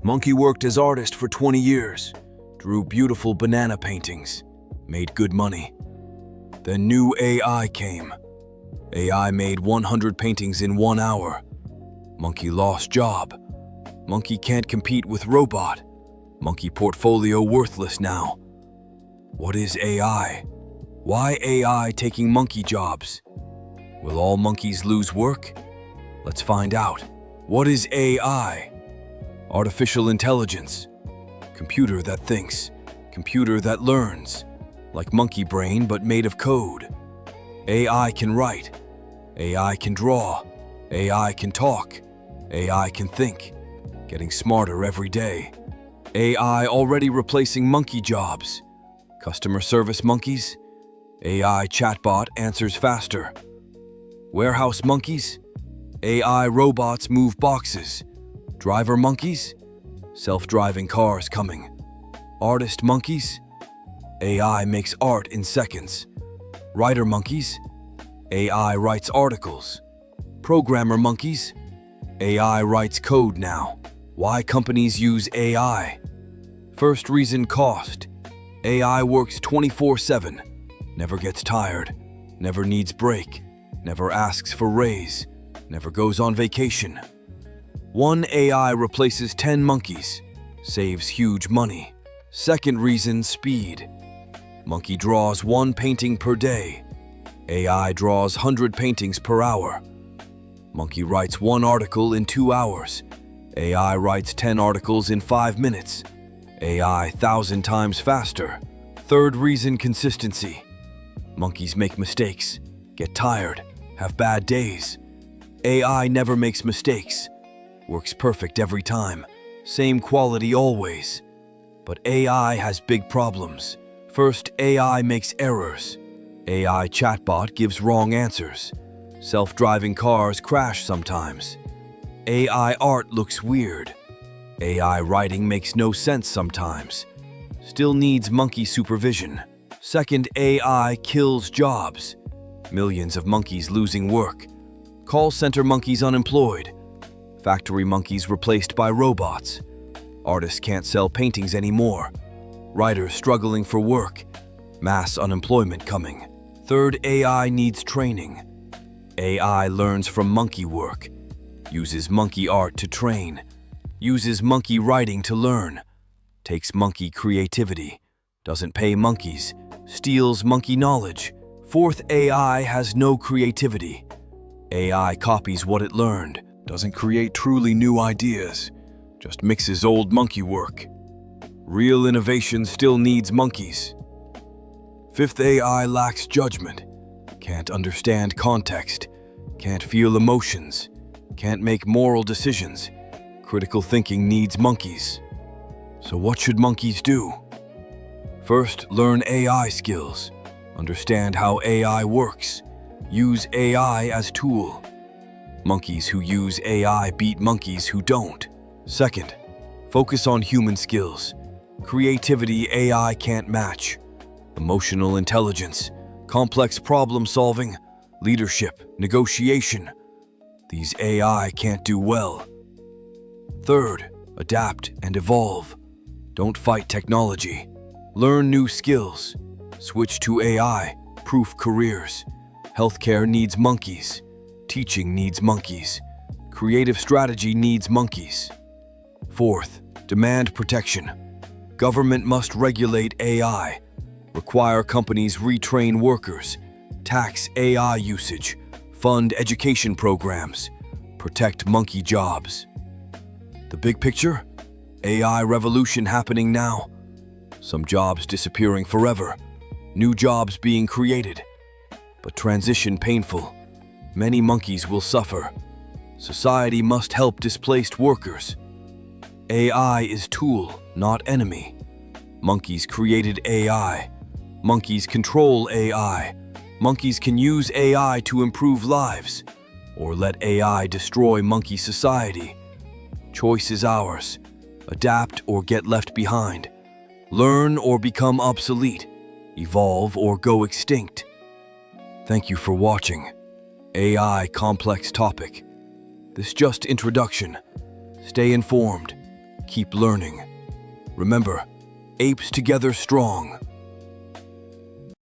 Monkey worked as artist for 20 years, drew beautiful banana paintings, made good money. Then new AI came. AI made 100 paintings in 1 hour. Monkey lost job. Monkey can't compete with robot. Monkey portfolio worthless now. What is AI? Why AI taking monkey jobs? Will all monkeys lose work? Let's find out. What is AI? Artificial intelligence. Computer that thinks. Computer that learns. Like monkey brain but made of code. AI can write. AI can draw. AI can talk. AI can think. Getting smarter every day. AI already replacing monkey jobs. Customer service monkeys? AI chatbot answers faster. Warehouse monkeys? AI robots move boxes. Driver monkeys? Self-driving cars coming. Artist monkeys? AI makes art in seconds. Writer monkeys? AI writes articles. Programmer monkeys? AI writes code now. Why companies use AI? First reason, cost. AI works 24/7. Never gets tired. Never needs break. Never asks for raise. Never goes on vacation. One AI replaces 10 monkeys. Saves huge money. Second reason, speed. Monkey draws 1 painting per day. AI draws 100 paintings per hour. Monkey writes 1 article in 2 hours. AI writes 10 articles in 5 minutes. AI 1,000 times faster. Third reason, consistency. Monkeys make mistakes, get tired, have bad days. AI never makes mistakes. Works perfect every time. Same quality always. But AI has big problems. First, AI makes errors. AI chatbot gives wrong answers. Self-driving cars crash sometimes. AI art looks weird. AI writing makes no sense sometimes. Still needs monkey supervision. Second, AI kills jobs. Millions of monkeys losing work. Call center monkeys unemployed. Factory monkeys replaced by robots. Artists can't sell paintings anymore. Writers struggling for work. Mass unemployment coming. Third, AI needs training. AI learns from monkey work. Uses monkey art to train. Uses monkey writing to learn. Takes monkey creativity. Doesn't pay monkeys. Steals monkey knowledge. Fourth, AI has no creativity. AI copies what it learned. Doesn't create truly new ideas. Just mixes old monkey work. Real innovation still needs monkeys. Fifth, AI lacks judgment. Can't understand context. Can't feel emotions. Can't make moral decisions. Critical thinking needs monkeys. So what should monkeys do? First, learn AI skills. Understand how AI works. Use AI as tool. Monkeys who use AI beat monkeys who don't. Second, focus on human skills. Creativity AI can't match. Emotional intelligence, complex problem solving, leadership, negotiation. These AI can't do well. Third, adapt and evolve. Don't fight technology. Learn new skills. Switch to AI-proof careers. Healthcare needs monkeys. Teaching needs monkeys. Creative strategy needs monkeys. Fourth, demand protection. Government must regulate AI. Require companies retrain workers. Tax AI usage. Fund education programs. Protect monkey jobs. The big picture? AI revolution happening now. Some jobs disappearing forever. New jobs being created. But transition painful. Many monkeys will suffer. Society must help displaced workers. AI is tool, not enemy. Monkeys created AI. Monkeys control AI. Monkeys can use AI to improve lives, or let AI destroy monkey society. Choice is ours. Adapt or get left behind. Learn or become obsolete. Evolve or go extinct. Thank you for watching. AI complex topic. This just introduction. Stay informed. Keep learning. Remember, apes together strong.